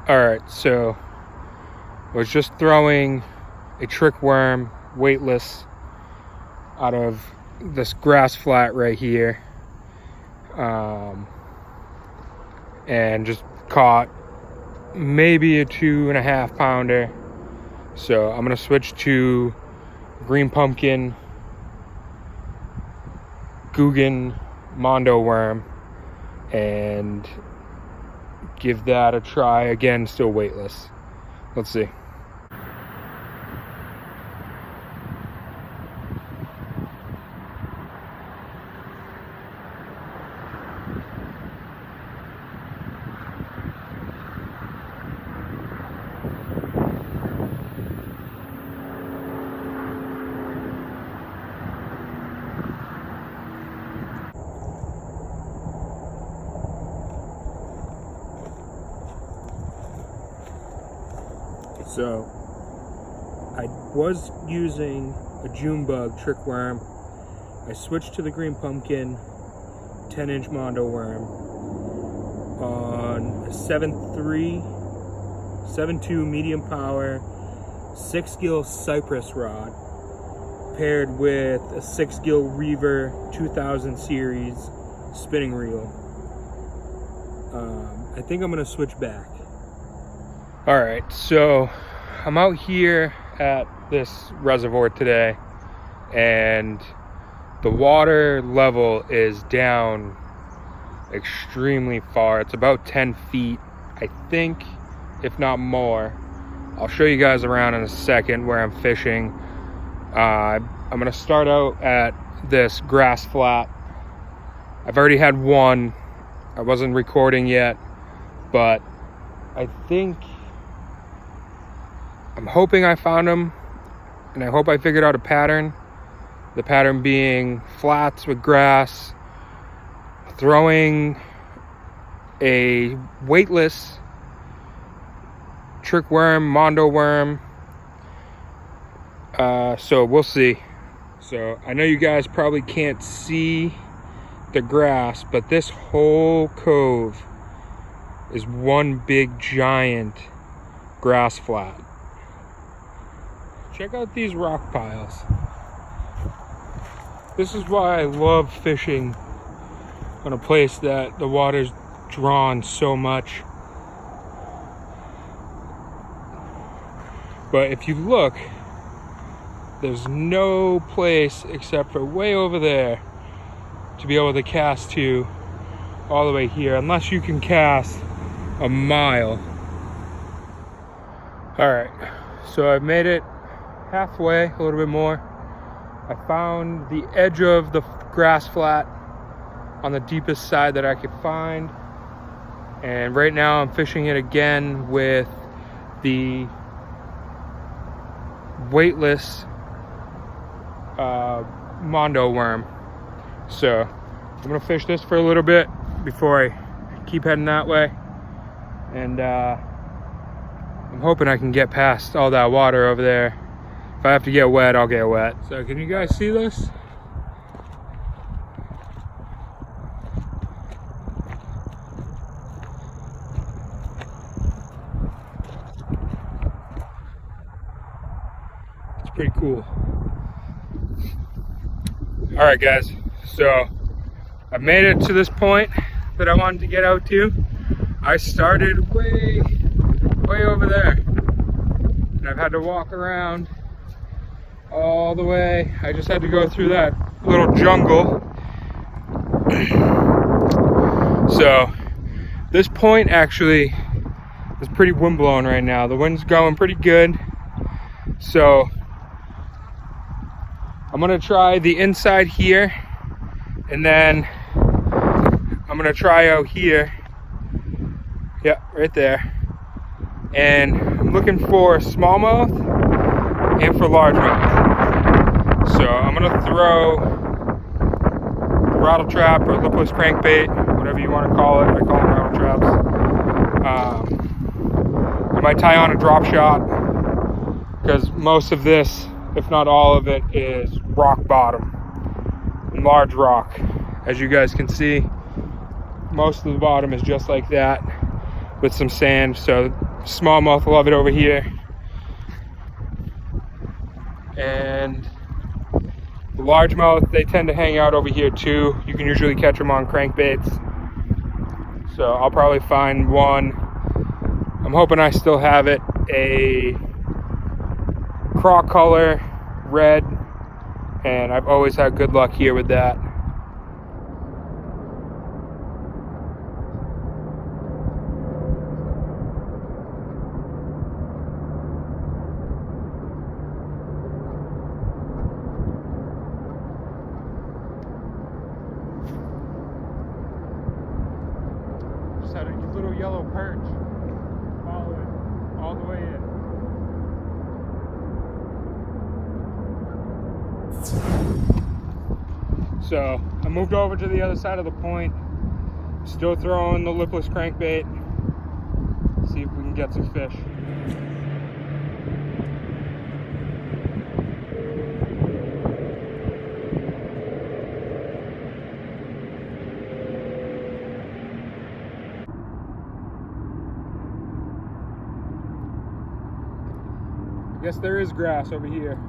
All right, so I was just throwing a trick worm weightless out of this grass flat right here, and just caught maybe a 2.5 pounder. So I'm gonna switch to green pumpkin Googan Mondo worm and give that a try. Again, still weightless. Let's see. So I was using a June bug trick worm. I switched to the green pumpkin 10-inch Mondo worm on a 7.3, 7.2 medium power 6-gill cypress rod paired with a 6-gill Reaver 2000 series spinning reel. I think I'm gonna switch back. All right, so I'm out here at this reservoir today, and the water level is down extremely far. It's about 10 feet, I think, if not more. I'll show you guys around in a second where I'm fishing. I'm gonna start out at this grass flat. I've already had one. I wasn't recording yet, but I think, I'm hoping I found them, and I hope I figured out a pattern. The pattern being flats with grass, throwing a weightless trick worm, Mondo worm. So we'll see. So I know you guys probably can't see the grass, but this whole cove is one big giant grass flat. Check out these rock piles. This is why I love fishing on a place that the water's drawn so much. But if you look, there's no place except for way over there to be able to cast to all the way here, unless you can cast a mile. All right, so I've made it halfway, a little bit more. I found the edge of the grass flat on the deepest side that I could find, and right now I'm fishing it again with the weightless Mondo worm. So I'm gonna fish this for a little bit before I keep heading that way, and I'm hoping I can get past all that water over there. If I have to get wet, I'll get wet. So can you guys see this? It's pretty cool. All right, guys. So I made it to this point that I wanted to get out to. I started way over there, and I've had to walk around all the way. I just had to go through that little jungle. So this point actually is pretty windblown right now. The wind's going pretty good. So I'm gonna try the inside here, and then I'm gonna try out here. Yeah, right there. And I'm looking for smallmouth and for largemouth. So I'm gonna throw rattle trap or lipless crankbait, whatever you want to call it. I call them rattle traps. I might tie on a drop shot, because most of this, if not all of it, is rock bottom, large rock. As you guys can see, most of the bottom is just like that with some sand. So Smallmouth love it over here. And the largemouth, they tend to hang out over here too. You can usually catch them on crankbaits. So I'll probably find one. I'm hoping I still have it. A croc color, red. And I've always had good luck here with that. Just had a little yellow perch following all the way in. So I moved over to the other side of the point, still throwing the lipless crankbait, see if we can get some fish. I guess there is grass over here.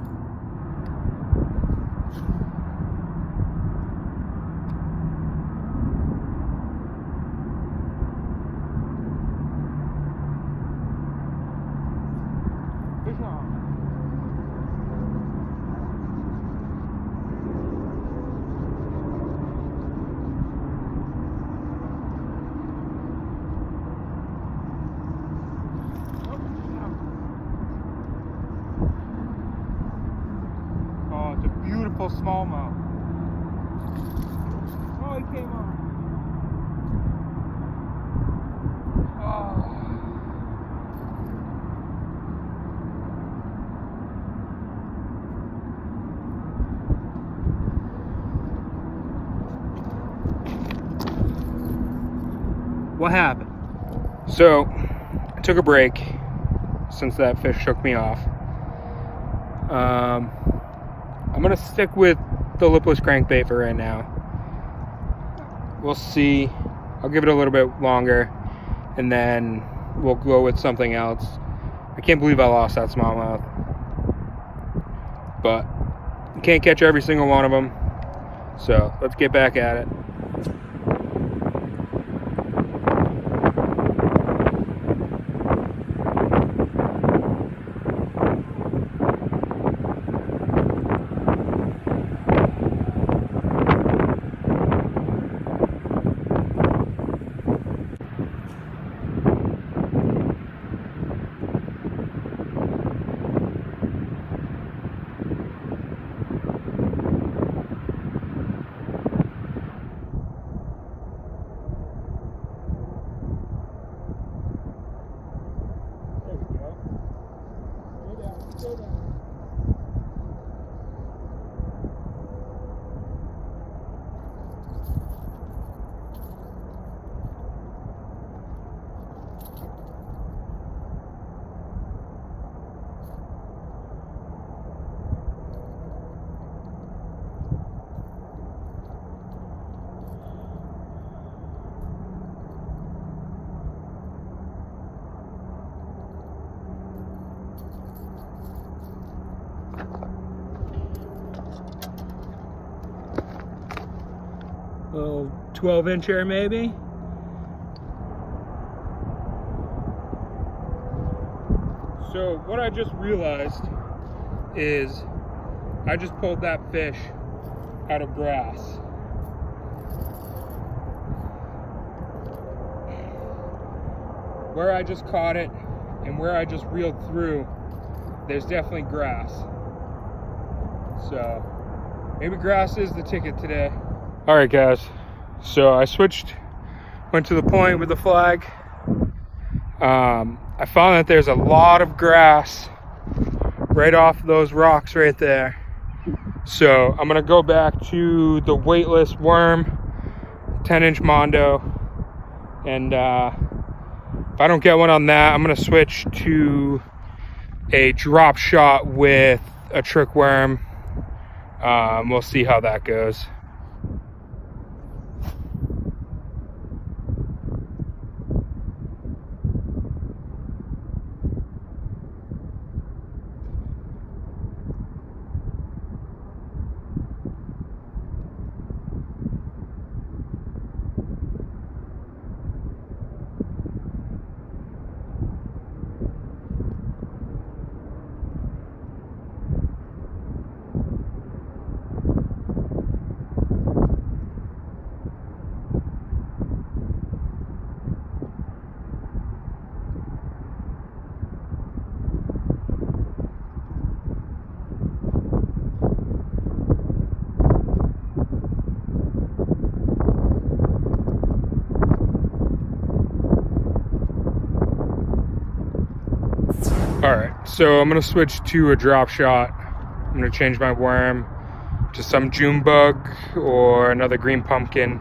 Fish on. Oh, it's a beautiful smallmouth. Oh, he came on. Oh. What happened? So, I took a break since that fish shook me off. I'm gonna stick with the lipless crankbait for right now. We'll see. I'll give it a little bit longer, and then we'll go with something else. I can't believe I lost that smallmouth, but you can't catch every single one of them. So let's get back at it. Little 12-incher maybe. So what I just realized is I just pulled that fish out of grass. Where I just caught it and where I just reeled through, there's definitely grass. So maybe grass is the ticket today. All right, guys, so I went to the point with the flag. I found that there's a lot of grass right off those rocks right there. So I'm gonna go back to the weightless worm, 10-inch Mondo, and if I don't get one on that, I'm gonna switch to a drop shot with a trick worm. We'll see how that goes. All right, so I'm gonna switch to a drop shot. I'm gonna change my worm to some June bug or another green pumpkin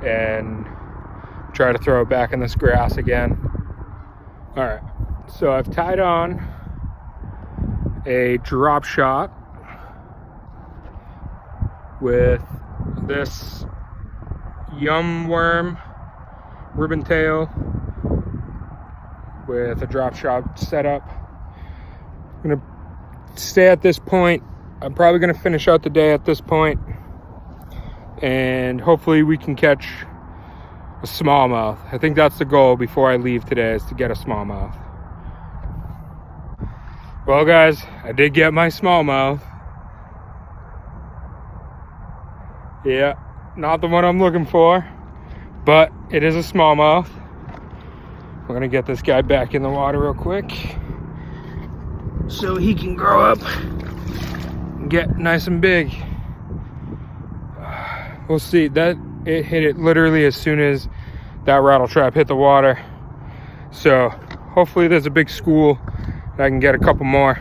and try to throw it back in this grass again. All right, so I've tied on a drop shot with this Yum worm ribbon tail with a drop shot setup. I'm gonna stay at this point. I'm probably gonna finish out the day at this point, and hopefully we can catch a smallmouth. I think that's the goal before I leave today, is to get a smallmouth. Well guys, I did get my smallmouth. Yeah, not the one I'm looking for, but it is a smallmouth. We're gonna get this guy back in the water real quick so he can grow up and get nice and big. We'll see. That it hit it literally as soon as that rattle trap hit the water. So hopefully there's a big school and I can get a couple more.